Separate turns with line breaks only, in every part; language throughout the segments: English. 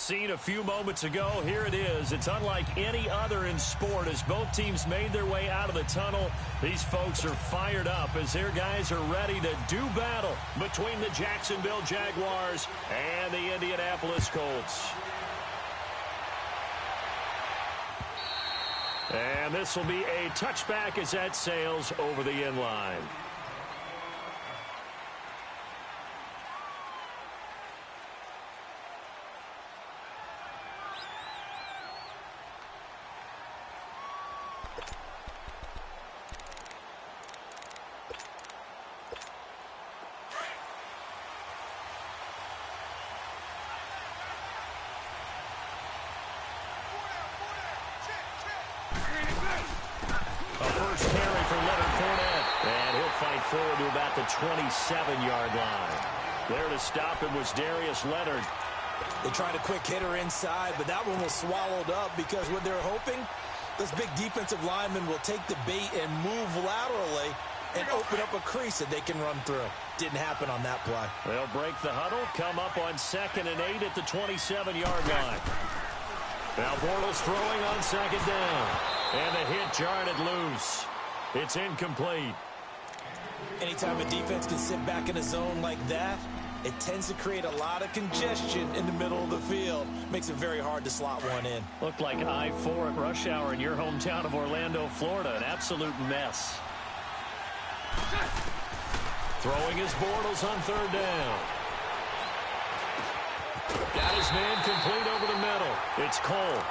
Seen a few moments ago, here it is. It's unlike any other in sport as both teams made their way out of the tunnel. These folks are fired up as their guys are ready to do battle between the Jacksonville Jaguars and the Indianapolis Colts. And this will be a touchback as that sails over the end line.
Forward to about the 27-yard line. There to stop him was Darius Leonard.
They tried a quick hitter inside, but that one was swallowed up because what they're hoping, this big defensive lineman will take the bait and move laterally and open up a crease that they can run through. Didn't happen on that play.
They'll break the huddle, come up on 2nd and 8 at the 27-yard line. Now Bortles throwing on 2nd down. And the hit jarred it loose. It's incomplete.
Anytime a defense can sit back in a zone like that, it tends to create a lot of congestion in the middle of the field. Makes it very hard to slot one in.
Looked like I-4 at rush hour in your hometown of Orlando, Florida. An absolute mess. Throwing his Bortles on 3rd down. Got his man complete over the middle. It's Cole.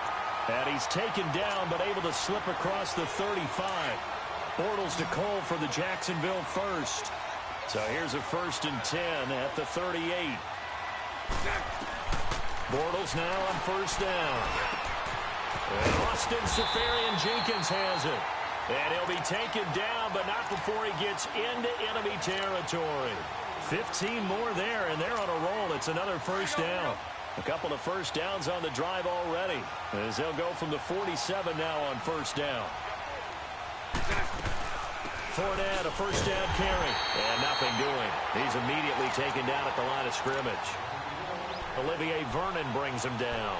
And he's taken down but able to slip across the 35. Bortles to Cole for the Jacksonville first. So here's a 1st and 10 at the 38. Bortles now on 1st down. And Austin Seferian-Jenkins has it. And he'll be taken down, but not before he gets into enemy territory. 15 more there, and they're on a roll. It's another 1st down. A couple of 1st downs on the drive already, as they'll go from the 47 now on 1st down. Fournette, a 1st down carry, and nothing doing. He's immediately taken down at the line of scrimmage. Olivier Vernon brings him down.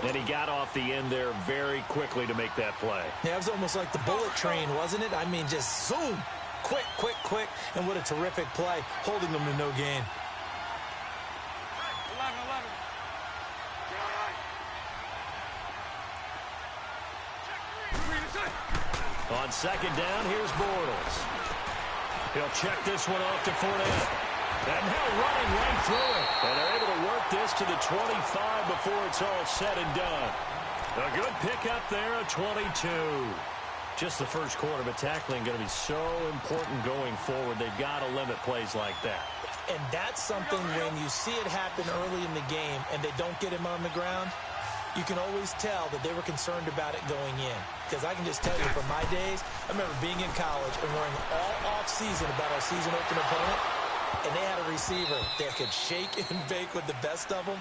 And he got off the end there very quickly to make that play.
Yeah, it was almost like the bullet train, wasn't it? I mean, just zoom. Quick, quick, quick. And what a terrific play, holding them to no gain.
On 2nd down, here's Bortles. He'll check this one off to Fournette. And now running right through it. And they're able to work this to the 25 before it's all said and done. A good pickup there, a 22. Just the first quarter, but tackling going to be so important going forward. They've got to limit plays like that.
And that's something when you see it happen early in the game and they don't get him on the ground, you can always tell that they were concerned about it going in. Because I can just tell you from my days, I remember being in college and worrying all off-season about our season opener opponent, and they had a receiver that could shake and bake with the best of them.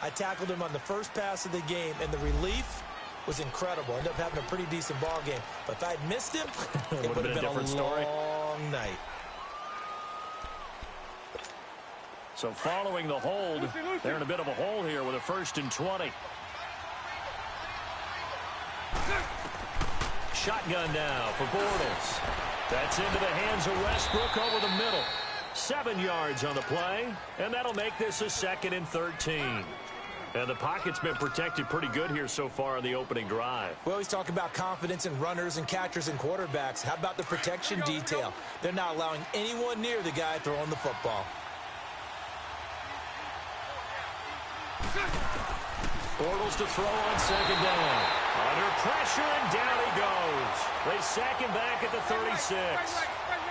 I tackled him on the first pass of the game, and the relief was incredible. Ended up having a pretty decent ball game. But if I'd missed him, it would have been a different story. Long night.
So following the hold, they're in a bit of a hole here with a 1st and 20. Shotgun now for Bortles. That's into the hands of Westbrook over the middle. 7 yards on the play, and that'll make this a 2nd and 13. And the pocket's been protected pretty good here so far on the opening drive.
We always talk about confidence in runners and catchers and quarterbacks. How about the protection detail? They're not allowing anyone near the guy throwing the football.
Bortles to throw on 2nd down. Under pressure, and down he goes. They sack him back at the 36.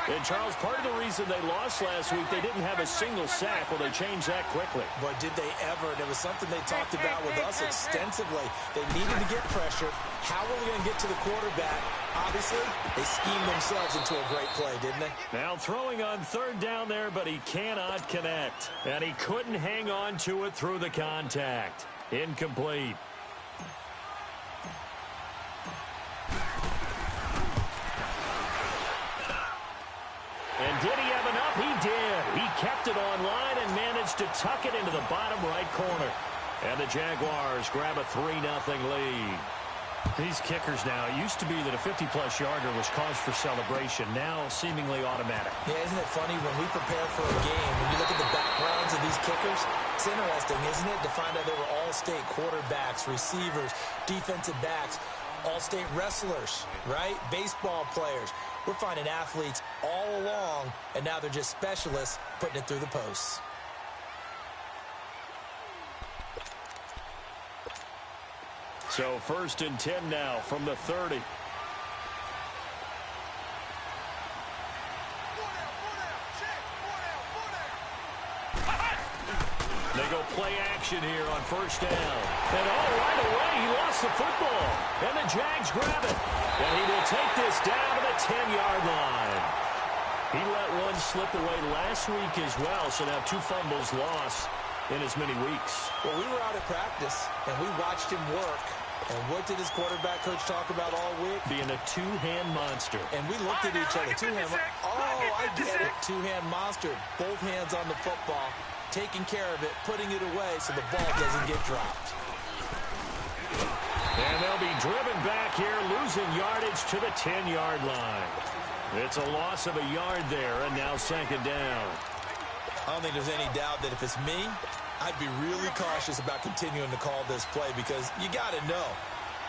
And, Charles, part of the reason they lost last week, they didn't have a single sack. Well, they changed that quickly.
But did they ever? And it was something they talked about with us extensively. They needed to get pressure. How are we going to get to the quarterback? Obviously, they schemed themselves into a great play, didn't they?
Now throwing on 3rd down there, but he cannot connect. And he couldn't hang on to it through the contact. Incomplete. And did he have enough? He did. He kept it online and managed to tuck it into the bottom right corner.
And the Jaguars grab a 3-0 lead. These kickers now, it used to be that a 50-plus yarder was cause for celebration. Now seemingly automatic.
Yeah, isn't it funny when we prepare for a game, when you look at the backgrounds of these kickers, it's interesting, isn't it, to find out they were all-state quarterbacks, receivers, defensive backs, all-state wrestlers, right? Baseball players. We're finding athletes all along, and now they're just specialists putting it through the posts.
So 1st and 10 now from the 30. They go play action here on 1st down. And right away, he lost the football. And the Jags grab it. And he will take this down to the 10-yard line. He let one slip away last week as well, so now 2 fumbles lost in as many weeks.
Well, we were out at practice, and we watched him work. And what did his quarterback coach talk about all week?
Being a two-hand monster.
And we looked at each other. Two-hand. Oh, I get it. Two-hand monster. Both hands on the football, taking care of it, putting it away so the ball doesn't get dropped.
And they'll be driven back here, losing yardage to the 10-yard line. It's a loss of a yard there, and now 2nd down.
I don't think there's any doubt that if it's me, I'd be really cautious about continuing to call this play because you got to know,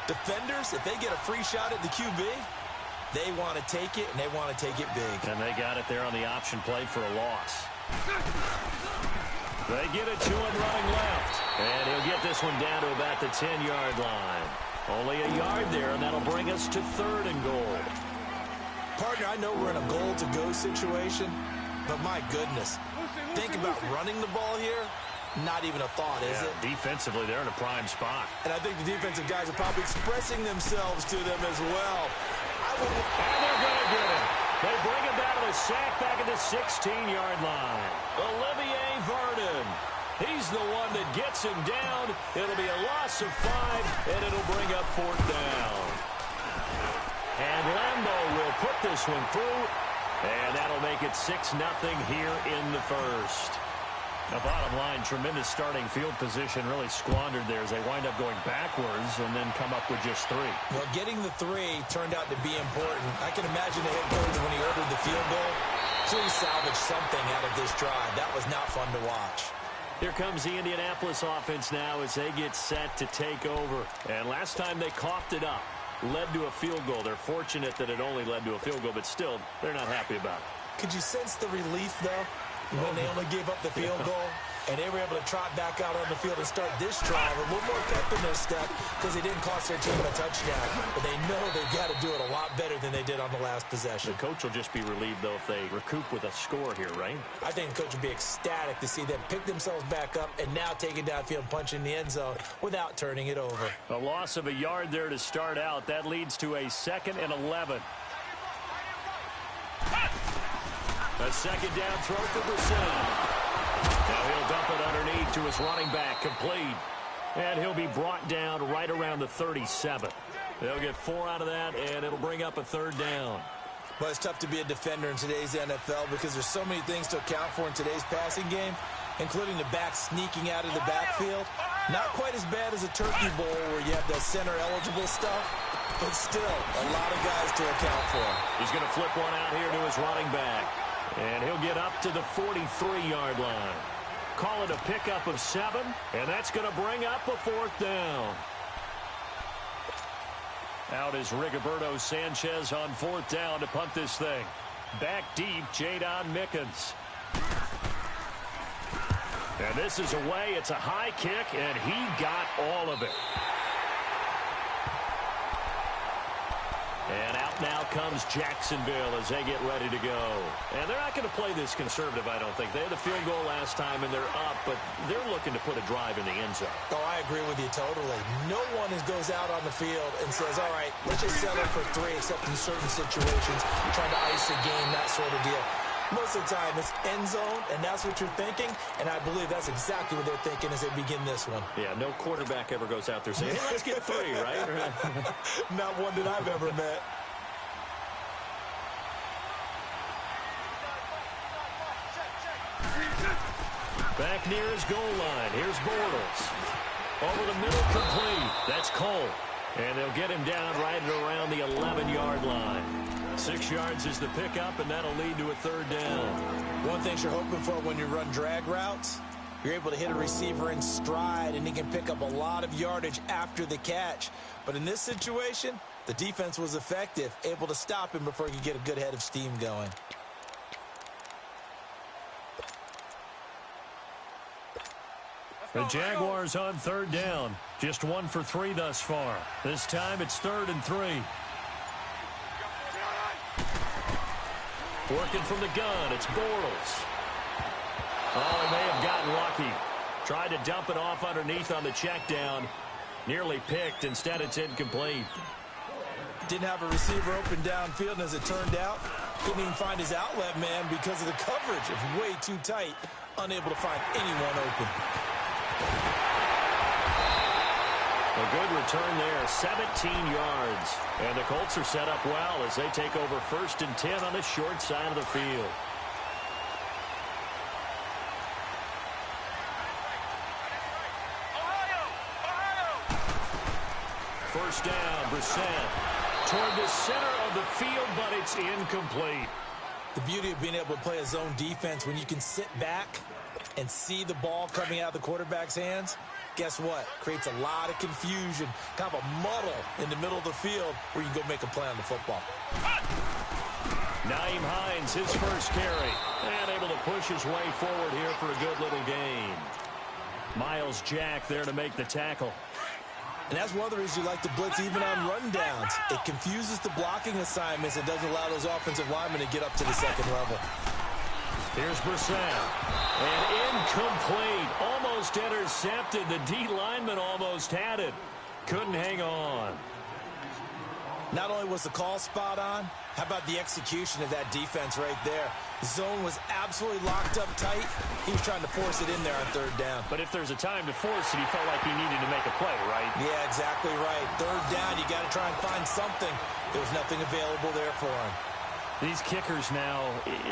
defenders, if they get a free shot at the QB, they want to take it, and they want to take it big.
And they got it there on the option play for a loss. They get it to him running left. And he'll get this one down to about the 10-yard line. Only a yard there, and that'll bring us to 3rd and goal.
Partner, I know we're in a goal-to-go situation, but my goodness, think about running the ball here. Not even a thought, is it?
Defensively, they're in a prime spot.
And I think the defensive guys are probably expressing themselves to them as well.
And they're going to get him. They bring him down to the sack back at the 16-yard line. Olivier Vernon. He's the one that gets him down. It'll be a loss of 5, and it'll bring up 4th down. And Lambeau will put this one through, and that'll make it 6-0 here in the 1st. The bottom line, tremendous starting field position, really squandered there as they wind up going backwards and then come up with just 3.
Well, getting the 3 turned out to be important. I can imagine the head coach when he ordered the field goal. Please salvage something out of this drive. That was not fun to watch.
Here comes the Indianapolis offense now as they get set to take over. And last time they coughed it up, led to a field goal. They're fortunate that it only led to a field goal, but still, they're not happy about it.
Could you sense the relief, though? When they only gave up the field goal, and they were able to trot back out on the field and start this drive a little more pep in their step because they didn't cost their team a touchdown. But they know they've got to do it a lot better than they did on the last possession.
The coach will just be relieved, though, if they recoup with a score here, right?
I think the coach would be ecstatic to see them pick themselves back up and now take it downfield, punch in the end zone without turning it over.
A loss of a yard there to start out. That leads to a 2nd and 11. A 2nd down throw for Brissett. Now he'll dump it underneath to his running back, complete. And he'll be brought down right around the 37. They'll get 4 out of that, and it'll bring up a 3rd down.
Well, it's tough to be a defender in today's NFL because there's so many things to account for in today's passing game, including the back sneaking out of the backfield. Not quite as bad as a turkey bowl where you have the center-eligible stuff, but still a lot of guys to account for.
He's going to flip one out here to his running back. And he'll get up to the 43-yard line. Call it a pickup of 7, and that's going to bring up a 4th down. Out is Rigoberto Sanchez on 4th down to punt this thing. Back deep, Jadon Mickens. And this is away. It's a high kick, and he got all of it. And out now comes Jacksonville as they get ready to go. And they're not going to play this conservative, I don't think. They had the field goal last time, and they're up, but they're looking to put a drive in the end zone.
Oh, I agree with you totally. No one goes out on the field and says, all right, let's just settle for 3, except in certain situations, trying to ice a game, that sort of deal. Most of the time, it's end zone, and that's what you're thinking, and I believe that's exactly what they're thinking as they begin this one.
Yeah, no quarterback ever goes out there saying, hey, let's get 3, right?
Not one that I've ever met.
Back near his goal line. Here's Bortles. Over the middle, complete. That's Cole. And they'll get him down right at around the 11-yard line. 6 yards is the pickup, and that'll lead to a third down.
One thing you're hoping for when you run drag routes, you're able to hit a receiver in stride, and he can pick up a lot of yardage after the catch. But in this situation, the defense was effective, able to stop him before he could get a good head of steam going.
The Jaguars on third down. Just 1 for 3 thus far. This time it's 3rd and 3. Working from the gun, it's Bortles. Oh, he may have gotten lucky. Tried to dump it off underneath on the check down. Nearly picked. Instead, it's incomplete.
Didn't have a receiver open downfield, and as it turned out, couldn't even find his outlet man because of the coverage. It's way too tight. Unable to find anyone open.
A good return there, 17 yards. And the Colts are set up well as they take over 1st and 10 on the short side of the field. First down, Brissett. Toward the center of the field, but it's incomplete.
The beauty of being able to play a zone defense when you can sit back and see the ball coming out of the quarterback's hands, guess what? Creates a lot of confusion, kind of a muddle in the middle of the field where you can go make a play on the football.
Nyheim Hines, his first carry, and able to push his way forward here for a good little gain. Miles Jack there to make the tackle.
And that's one of the reasons you like to blitz even on rundowns. It confuses the blocking assignments and doesn't allow those offensive linemen to get up to the second level.
Here's Brissett. And incomplete. Almost intercepted. The D lineman almost had it. Couldn't hang on.
Not only was the call spot on, how about the execution of that defense right there? The zone was absolutely locked up tight. He was trying to force it in there on third down.
But if there's a time to force it, he felt like he needed to make a play, right?
Yeah, exactly right. Third down, you got to try and find something. There was nothing available there for him.
These kickers now,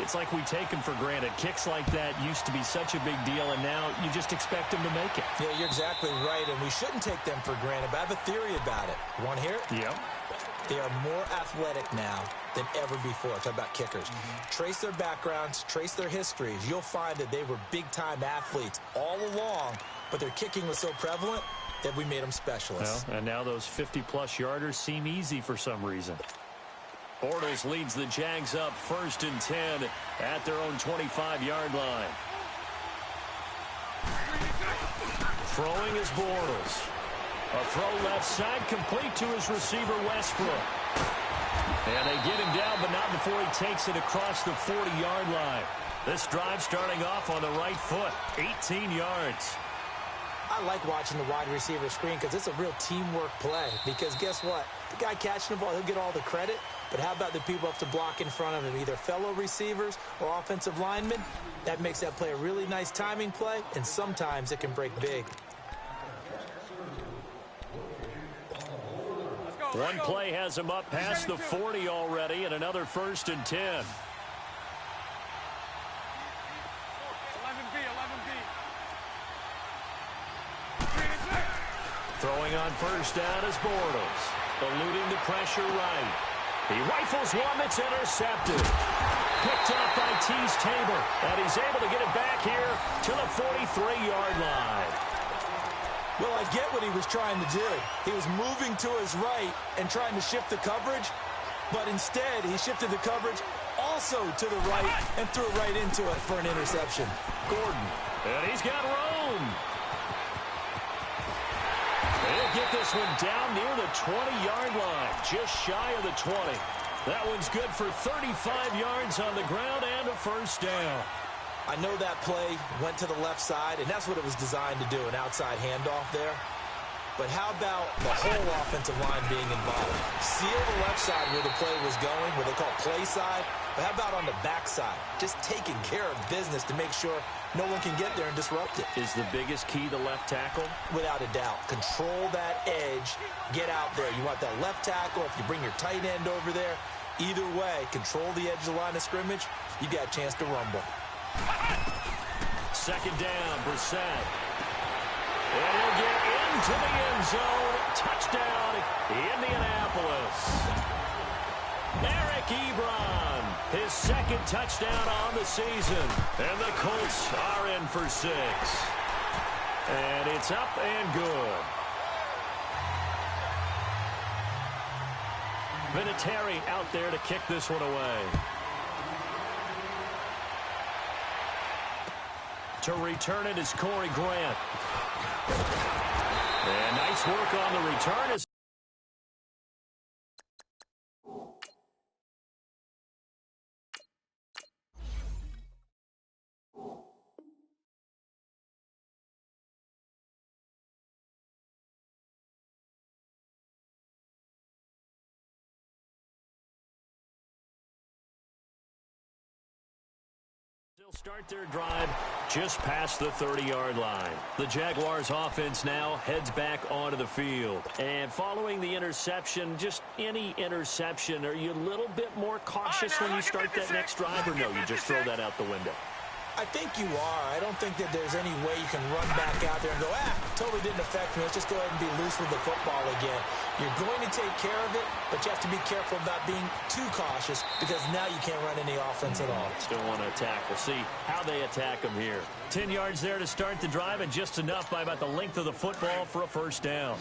it's like we take them for granted. Kicks like that used to be such a big deal, and now you just expect them to make it.
Yeah, you're exactly right, and we shouldn't take them for granted, but I have a theory about it. You want to hear it?
Yep.
They are more athletic now than ever before. Talk about kickers. Trace their backgrounds, trace their histories. You'll find that they were big-time athletes all along, but their kicking was so prevalent that we made them specialists.
Well, and now those 50-plus yarders seem easy for some reason. Bortles leads the Jags up 1st and 10 at their own 25-yard line. Throwing is Bortles. A throw left side, complete to his receiver, Westbrook. And they get him down, but not before he takes it across the 40-yard line. This drive starting off on the right foot, 18 yards.
I like watching the wide receiver screen because it's a real teamwork play. Because guess what? The guy catching the ball, he'll get all the credit. But how about the people up to block in front of him, either fellow receivers or offensive linemen? That makes that play a really nice timing play, and sometimes it can break big.
One play has him up past the 40 already, and another 1st and 10.
11B.
Throwing on first down is Bortles. Eluding the pressure right. He rifles one that's intercepted. Picked off by Tease Tabor. And he's able to get it back here to the 43-yard line.
Well, I get what he was trying to do. He was moving to his right and trying to shift the coverage. But instead, he shifted the coverage also to the right and threw it right into it for an interception.
Gordon. And he's got room. They'll get this one down near the 20-yard line, just shy of the 20. That one's good for 35 yards on the ground and a first down.
I know that play went to the left side, and that's what it was designed to do, an outside handoff there. But how about the whole offensive line being involved? Seal the left side where the play was going, where they call play side. But how about on the back side? Just taking care of business to make sure no one can get there and disrupt it.
Is the biggest key the left tackle?
Without a doubt. Control that edge. Get out there. You want that left tackle. If you bring your tight end over there, either way, control the edge of the line of scrimmage, you got a chance to rumble.
Second down, Brissett. And he'll get into the end zone. Touchdown, Indianapolis. Eric Ebron, his second touchdown on the season. And the Colts are in for 6. And it's up and good. Vinatieri out there to kick this one away. To return it is Corey Grant. And nice work on the return. They'll start their drive just past the 30-yard line. The Jaguars offense now heads back onto the field. And following the interception, just any interception, are you a little bit more cautious when you start that next drive, or no, you just throw that out the window?
I think you are. I don't think that there's any way you can run back out there and go, totally didn't affect me. Let's just go ahead and be loose with the football again. You're going to take care of it, but you have to be careful about being too cautious because now you can't run any offense at all.
Still want to attack. We'll see how they attack them here. 10 yards there to start the drive, and just enough by about the length of the football for a first down.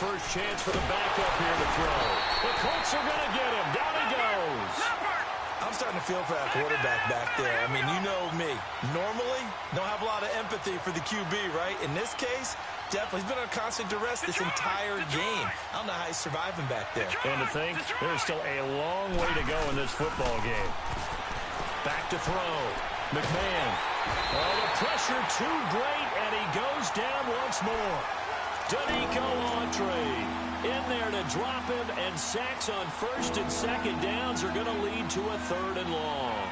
First chance for the backup here to throw. The Colts are going to get him. Down he goes.
I'm starting to feel for that quarterback back there. I mean, you know me. Normally, don't have a lot of empathy for the QB, right? In this case, definitely. He's been on constant duress this entire game. I don't know how he's surviving back there.
And to think, there's still a long way to go in this football game. Back to throw. McMahon. Oh, the pressure too great, and he goes down once more. Danico Autry in there to drop him, and sacks on first and second downs are going to lead to a 3rd and long.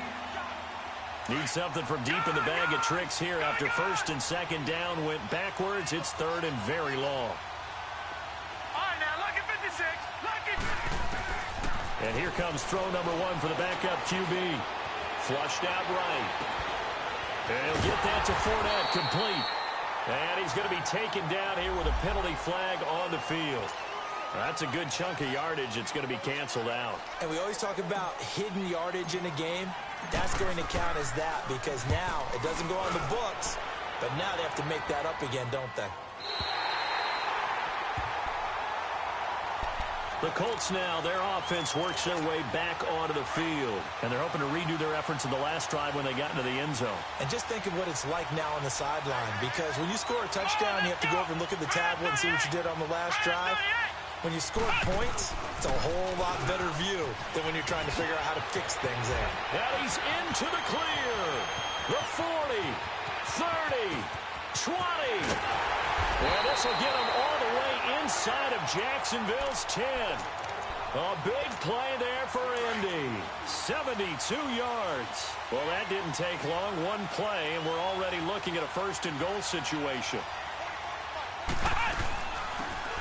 Need something from deep in the bag of tricks here after first and second down went backwards. It's 3rd and very long.
All right, now, look at 56. Look at...
And here comes throw number 1 for the backup QB. Flushed out right. And he'll get that to Fournette, complete. And he's going to be taken down here with a penalty flag on the field. That's a good chunk of yardage. It's going to be canceled out.
And we always talk about hidden yardage in a game. That's going to count as that because now it doesn't go on the books, but now they have to make that up again, don't they?
The Colts now, their offense works their way back onto the field. And they're hoping to redo their efforts in the last drive when they got into the end zone.
And just think of what it's like now on the sideline. Because when you score a touchdown, you have to go over and look at the tablet and see what you did on the last drive. When you score points, it's a whole lot better view than when you're trying to figure out how to fix things there.
And he's into the clear. The 40, 30, 20. And this will get him all the way inside of Jacksonville's 10. A big play there for Indy. 72 yards. Well, that didn't take long. One play, and we're already looking at a 1st and goal situation.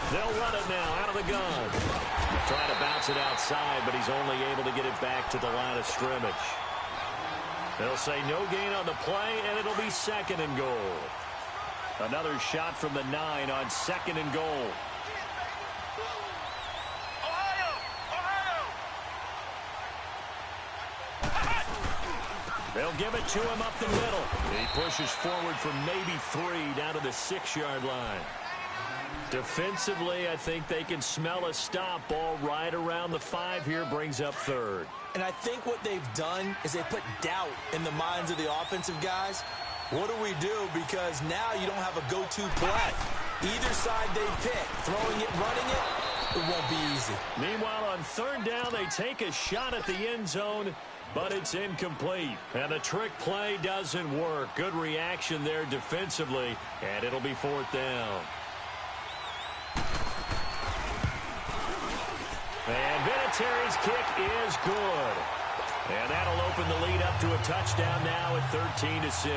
They'll run it now out of the gun. Trying to bounce it outside, but he's only able to get it back to the line of scrimmage. They'll say no gain on the play, and it'll be 2nd and goal. Another shot from the 9 on 2nd and goal. They'll give it to him up the middle. He pushes forward for maybe 3 down to the 6-yard line. Defensively, I think they can smell a stop. Ball right around the 5 here, brings up 3rd.
And I think what they've done is they put doubt in the minds of the offensive guys. What do we do? Because now you don't have a go-to play. Either side they pick, throwing it, running it, it won't be easy.
Meanwhile, on 3rd down, they take a shot at the end zone, but it's incomplete. And the trick play doesn't work. Good reaction there defensively, and it'll be 4th down. And Vinatieri's kick is good. And that'll open the lead up to a touchdown now at 13-6.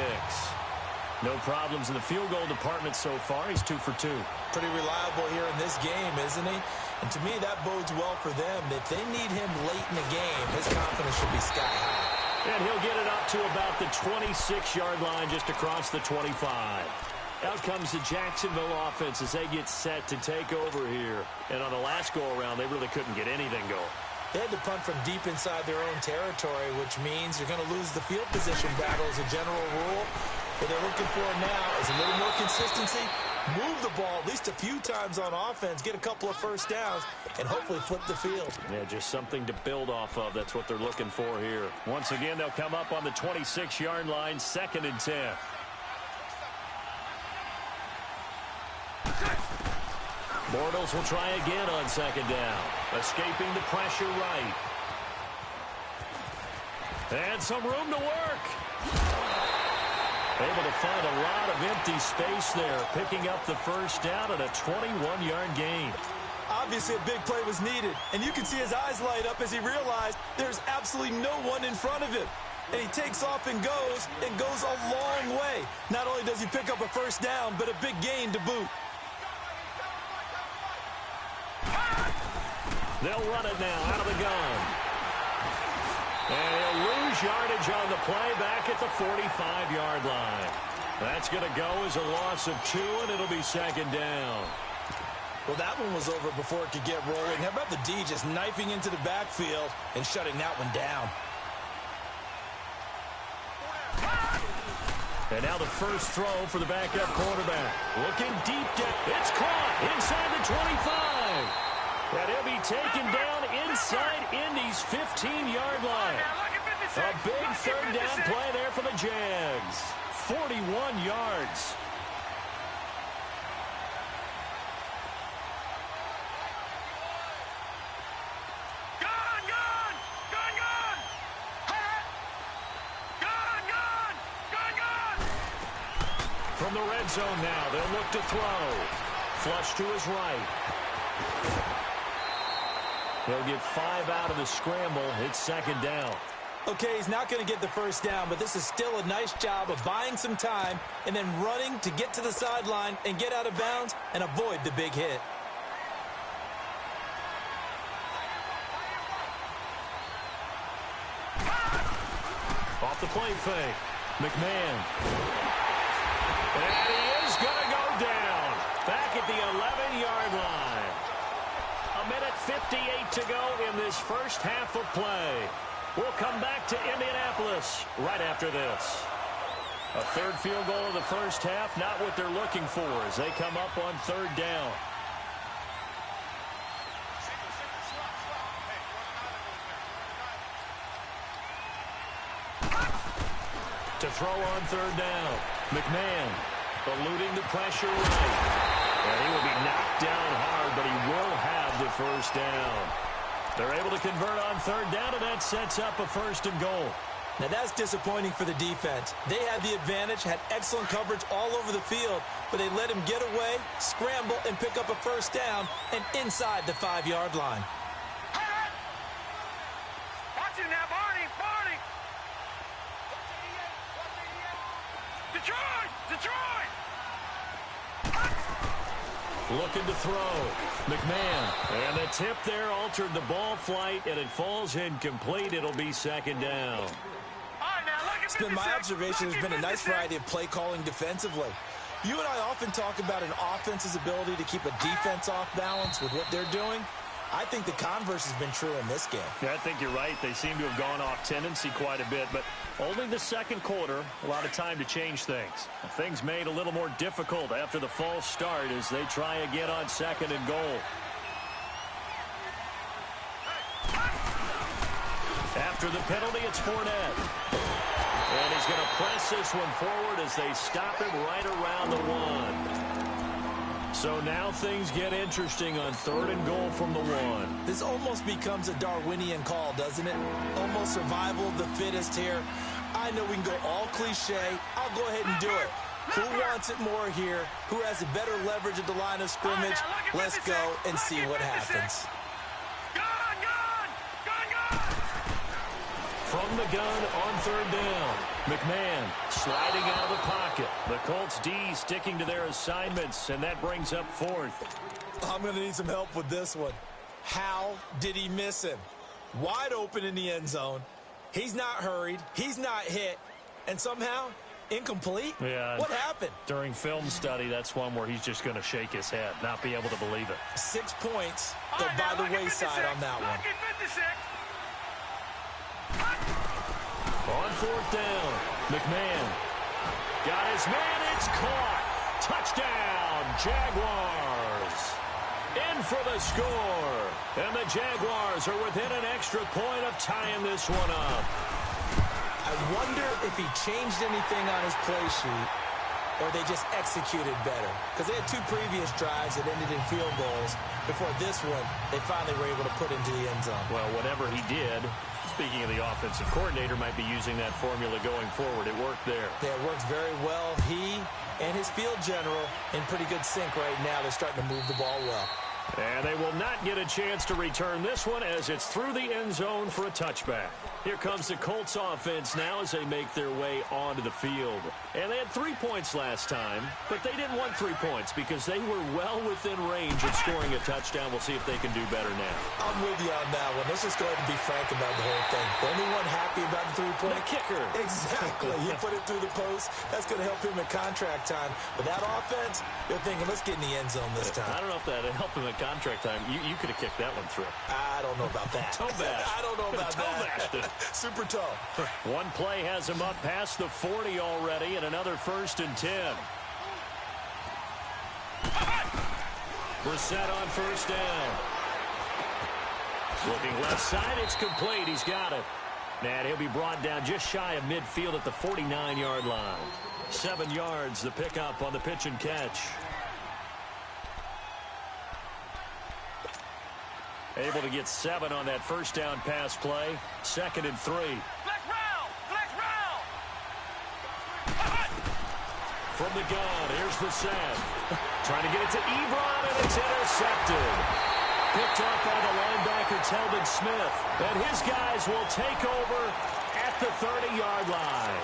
No problems in the field goal department so far. He's 2 for 2.
Pretty reliable here in this game, isn't he? And to me, that bodes well for them. If they need him late in the game, his confidence should be sky high.
And he'll get it up to about the 26-yard line, just across the 25. Out comes the Jacksonville offense as they get set to take over here. And on the last go-around, they really couldn't get anything going.
They had to punt from deep inside their own territory, which means you're going to lose the field position battle as a general rule. What they're looking for now is a little more consistency, move the ball at least a few times on offense, get a couple of first downs, and hopefully flip the field.
Yeah, just something to build off of. That's what they're looking for here. Once again, they'll come up on the 26-yard line, 2nd and 10. Bortles will try again on 2nd down. Escaping the pressure right. And some room to work. Able to find a lot of empty space there, picking up the first down at a 21-yard gain.
Obviously, a big play was needed, and you can see his eyes light up as he realized there's absolutely no one in front of him. And he takes off and goes a long way. Not only does he pick up a first down, but a big gain to boot.
They'll run it now out of the gun. And he'll lose yardage on the play back at the 45-yard line. That's going to go as a loss of 2, and it'll be 2nd down.
Well, that one was over before it could get rolling. How about the D just knifing into the backfield and shutting that one down?
And now the first throw for the backup quarterback. Looking deep down. It's caught inside the 25. And he'll be taken down inside Indy's 15-yard line. A big 3rd down play there for the Jags. 41 yards. From the red zone now, they'll look to throw. Flush to his right. He'll get 5 out of the scramble. It's 2nd down.
Okay, he's not going to get the first down, but this is still a nice job of buying some time and then running to get to the sideline and get out of bounds and avoid the big hit.
Off the play fake. McMahon. And he is going to go down. Back at the 11-yard line. A minute 58 to go in this first half of play. We'll come back to Indianapolis right after this. A 3rd field goal of the first half, not what they're looking for as they come up on 3rd down. To throw on 3rd down. McMahon eluding the pressure right. And he will be knocked down hard, but he will have the first down. They're able to convert on 3rd down, and that sets up a 1st and goal.
Now, that's disappointing for the defense. They had the advantage, had excellent coverage all over the field, but they let him get away, scramble, and pick up a first down, and inside the 5-yard line.
Watch it now, Barney! Detroit!
Looking to throw. McMahon. And the tip there altered the ball flight, and it falls incomplete. It'll be 2nd down.
It's been my observation there's been a nice variety of play calling defensively. You and I often talk about an offense's ability to keep a defense off balance with what they're doing. I think the converse has been true in this game.
Yeah, I think you're right. They seem to have gone off tendency quite a bit, but only the 2nd quarter, a lot of time to change things. Things made a little more difficult after the false start as they try again on 2nd and goal. After the penalty, it's Fournette. And he's going to press this one forward as they stop him right around the 1. So now things get interesting on 3rd and goal from the 1.
This almost becomes a Darwinian call, doesn't it? Almost survival of the fittest here. I know we can go all cliche. I'll go ahead and do it. Who wants it more here? Who has a better leverage at the line of scrimmage? Let's go and see what happens.
from the gun on third down. McMahon sliding out of the pocket. The Colts D sticking to their assignments, and that brings up fourth.
I'm going to need some help with this one. How did he miss him? Wide open in the end zone. He's not hurried. He's not hit. And somehow, incomplete?
Yeah.
What happened?
During film study, that's one where he's just going to shake his head, not be able to believe it.
6 points go by the wayside on that one.
On fourth down, McMahon got his man. It's caught. Touchdown, Jaguars. In for the score. And the Jaguars are within an extra point of tying this one up.
I wonder if he changed anything on his play sheet or they just executed better. Because they had 2 previous drives that ended in field goals. Before this one, they finally were able to put into the end zone.
Well, whatever he did, speaking of the offensive coordinator, might be using that formula going forward. It worked there.
Yeah, it works very well. He and his field general in pretty good sync right now. They're starting to move the ball well.
And they will not get a chance to return this one as it's through the end zone for a touchback. Here comes the Colts offense now as they make their way onto the field. And they had 3 points last time, but they didn't want 3 points because they were well within range of scoring a touchdown. We'll see if they can do better now.
I'm with you on that one. Let's just go ahead and be frank about the whole thing. The only one happy about the 3-point?
The kicker.
Exactly. He put it through the post. That's going to help him at contract time. But that offense, they're thinking, let's get in the end zone this time.
I don't know if that helped him at contract time. You could have kicked that one through.
I don't know about that.
Toe bash.
I don't know about
Toe bashed it.
Super toe.
One play has him up past the 40 already, and another 1st and 10. Brissett on 1st down. Looking left side, it's complete. He's got it. And he'll be brought down just shy of midfield at the 49-yard line. 7 yards, the pickup on the pitch and catch. Able to get 7 on that 1st down pass play. 2nd and 3. From the gun, here's Brissett. Trying to get it to Ebron, and it's intercepted. Picked up by the linebacker, Telvin Smith. And his guys will take over at the 30-yard line.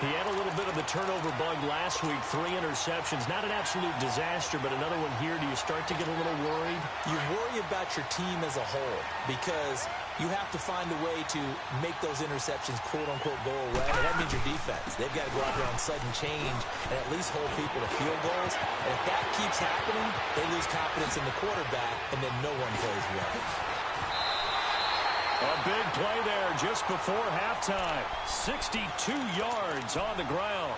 He had a little bit of the turnover bug last week. 3 interceptions. Not an absolute disaster, but another one here. Do you start to get a little worried?
You worry about your team as a whole because you have to find a way to make those interceptions, quote-unquote, go away. And that means your defense. They've got to go out there on sudden change and at least hold people to field goals. And if that keeps happening, they lose confidence in the quarterback, and then no one plays well.
A big play there just before halftime. 62 yards on the ground.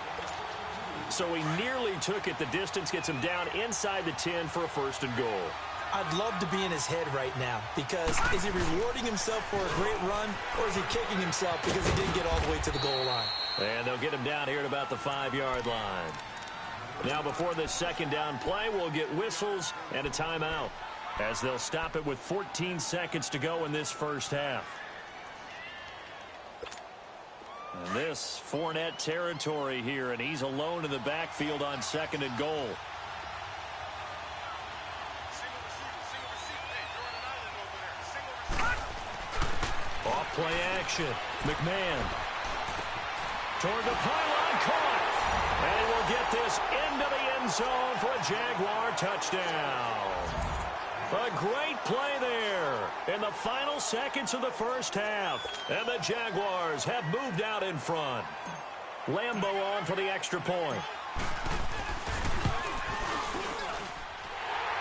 So he nearly took it the distance, gets him down inside the 10 for a 1st and goal.
I'd love to be in his head right now because is he rewarding himself for a great run or is he kicking himself because he didn't get all the way to the goal line?
And they'll get him down here at about the 5-yard line. Now before this 2nd down play, we'll get whistles and a timeout as they'll stop it with 14 seconds to go in this 1st half. And this Fournette territory here, and he's alone in the backfield on 2nd and goal. Off play action. McMahon toward the pylon, caught. And he will get this into the end zone for a Jaguar touchdown. A great play there in the final seconds of the 1st half. And the Jaguars have moved out in front. Lambo on for the extra point.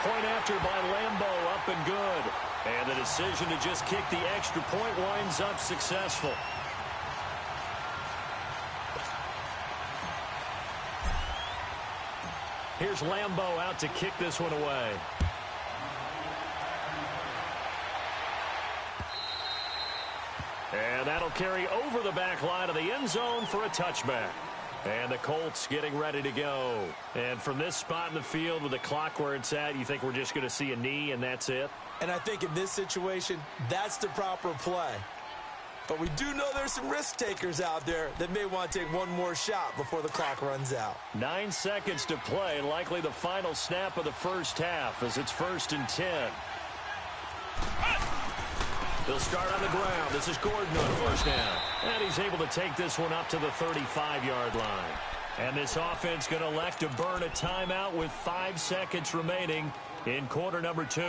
Point after by Lambo, up and good. And the decision to just kick the extra point winds up successful. Here's Lambo out to kick this one away. And that'll carry over the back line of the end zone for a touchback. And the Colts getting ready to go. And from this spot in the field with the clock where it's at, you think we're just going to see a knee and that's it?
And I think in this situation, that's the proper play. But we do know there's some risk takers out there that may want to take one more shot before the clock runs out.
9 seconds to play, likely the final snap of the 1st half as it's 1st and 10. He'll start on the ground. This is Gordon on first down. And he's able to take this one up to the 35-yard line. And this offense going to elect to burn a timeout with 5 seconds remaining in quarter number 2.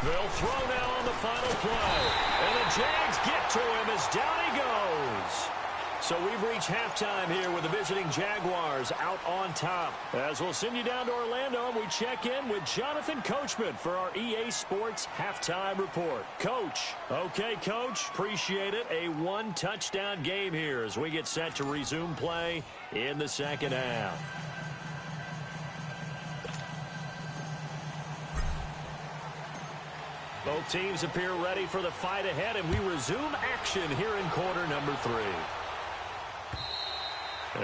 They'll throw now on the final play. And the Jags get to him as down he goes. So we've reached halftime here with the visiting Jaguars out on top. As we'll send you down to Orlando, and we check in with Jonathan Coachman for our EA Sports Halftime Report. Coach. Okay, Coach. Appreciate it. A 1-touchdown game here as we get set to resume play in the second half. Both teams appear ready for the fight ahead, and we resume action here in quarter number 3.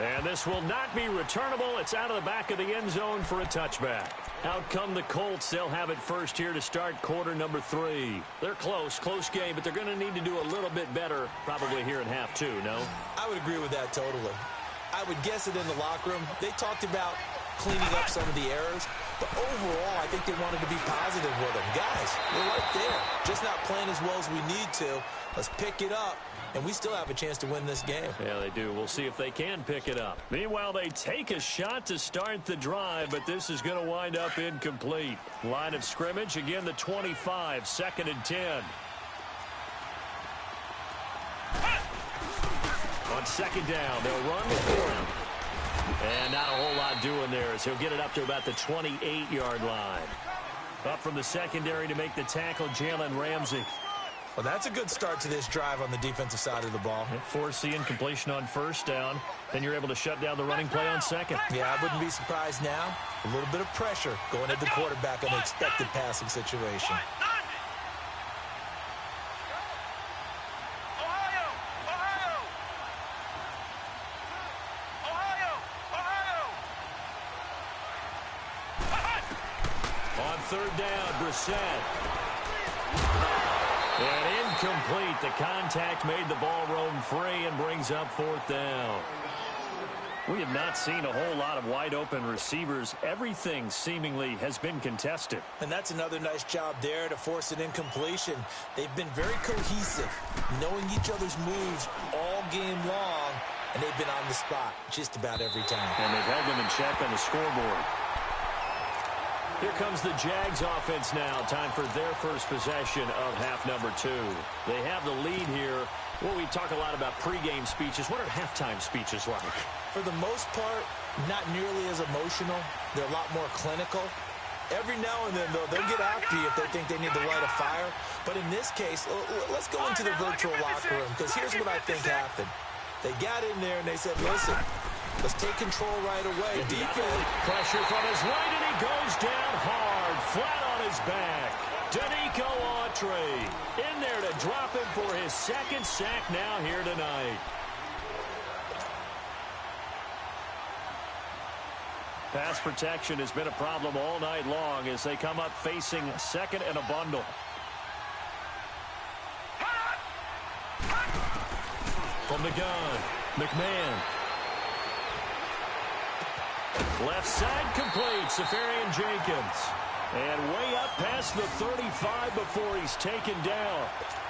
And this will not be returnable. It's out of the back of the end zone for a touchback. Out come the Colts. They'll have it first here to start quarter number 3. They're close game, but they're going to need to do a little bit better probably here in half 2, no?
I would agree with that totally. I would guess it in the locker room. They talked about cleaning up some of the errors, but overall, I think they wanted to be positive with them. Guys, we're right there. Just not playing as well as we need to. Let's pick it up, and we still have a chance to win this game.
Yeah, they do. We'll see if they can pick it up. Meanwhile, they take a shot to start the drive, but this is going to wind up incomplete. Line of scrimmage, again, the 25, 2nd and 10. On 2nd down, they'll run for him. And not a whole lot doing there as he'll get it up to about the 28-yard line. Up from the secondary to make the tackle, Jalen Ramsey.
Well, that's a good start to this drive on the defensive side of the ball.
Force the incompletion on first down. Then you're able to shut down the running play on second.
Yeah, I wouldn't be surprised now. A little bit of pressure going at the quarterback on the expected passing situation.
On 3rd down, Brissett. And incomplete. The contact made the ball roam free and brings up 4th down. We have not seen a whole lot of wide-open receivers. Everything seemingly has been contested.
And that's another nice job there to force an incompletion. They've been very cohesive, knowing each other's moves all game long, and they've been on the spot just about every time.
And they've held them in check on the scoreboard. Here comes the Jags offense now. Time for their first possession of half number 2. They have the lead here. Well, we talk a lot about pregame speeches. What are halftime speeches like?
For the most part, not nearly as emotional. They're a lot more clinical. Every now and then, though, they'll get after you if they think they need to light a fire. But in this case, let's go into the virtual locker room, because here's what I think happened. They got in there and they said, listen, let's take control right away. Defense.
Pressure from his right, and he goes down hard, flat on his back. Danico Autry in there to drop him for his 2nd sack now here tonight. Pass protection has been a problem all night long as they come up facing 2nd and a bundle. From the gun, McMahon. Left side complete, Safarian Jenkins. And way up past the 35 before he's taken down.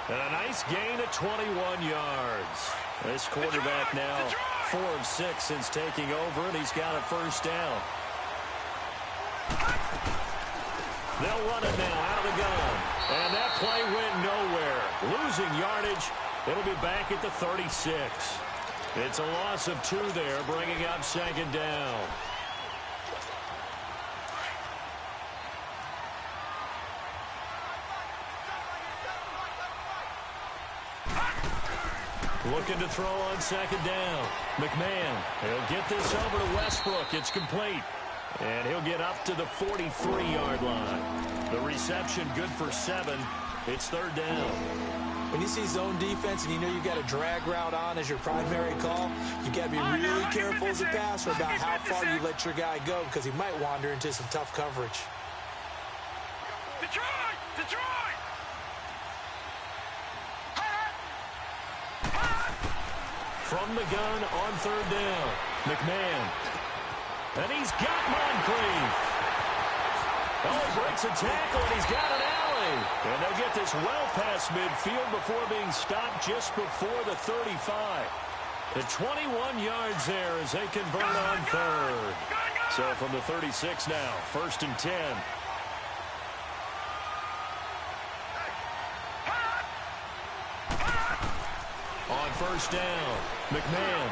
And a nice gain of 21 yards. This quarterback now 4 of 6 since taking over, and he's got a 1st down. They'll run it now out of the gun. And that play went nowhere. Losing yardage. It'll be back at the 36. It's a loss of 2 there, bringing up 2nd down. Looking to throw on 2nd down. McMahon, he'll get this over to Westbrook. It's complete. And he'll get up to the 43-yard line. The reception good for 7. It's 3rd down.
When you see zone defense and you know you've got a drag route on as your primary call, you got to be really careful as a passer about how far you let your guy go, because he might wander into some tough coverage.
Detroit!
from the gun on third down. McMahon. And he's got Moncrief. Oh, he breaks a tackle, and he's got an alley. And they'll get this well past midfield before being stopped just before the 35. The 21 yards there as they convert on third. So from the 36 now, 1st and 10. On 1st down, McMahon.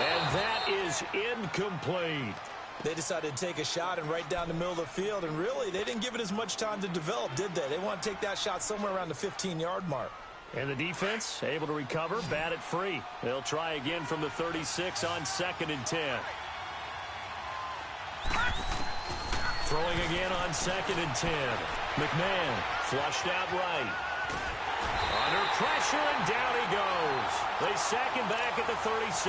And that is incomplete.
They decided to take a shot and right down the middle of the field, and really, they didn't give it as much time to develop, did they? They want to take that shot somewhere around the 15-yard mark.
And the defense able to recover, bat it free. They'll try again from the 36 on 2nd and 10. Throwing again on 2nd and 10. McMahon flushed out right. Under pressure, and down he goes. They sack him back at the 36.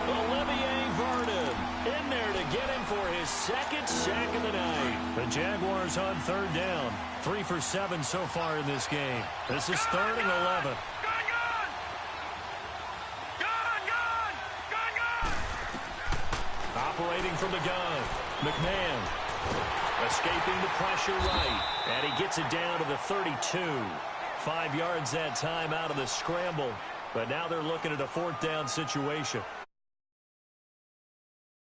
Olivier Vernon in there to get him for his 2nd sack of the night. The Jaguars on 3rd down. 3 for 7 so far in this game. This is 3rd and 11. Operating from the gun. McMahon escaping the pressure right. And he gets it down to the 32. 5 yards that time out of the scramble. But now they're looking at a 4th down situation.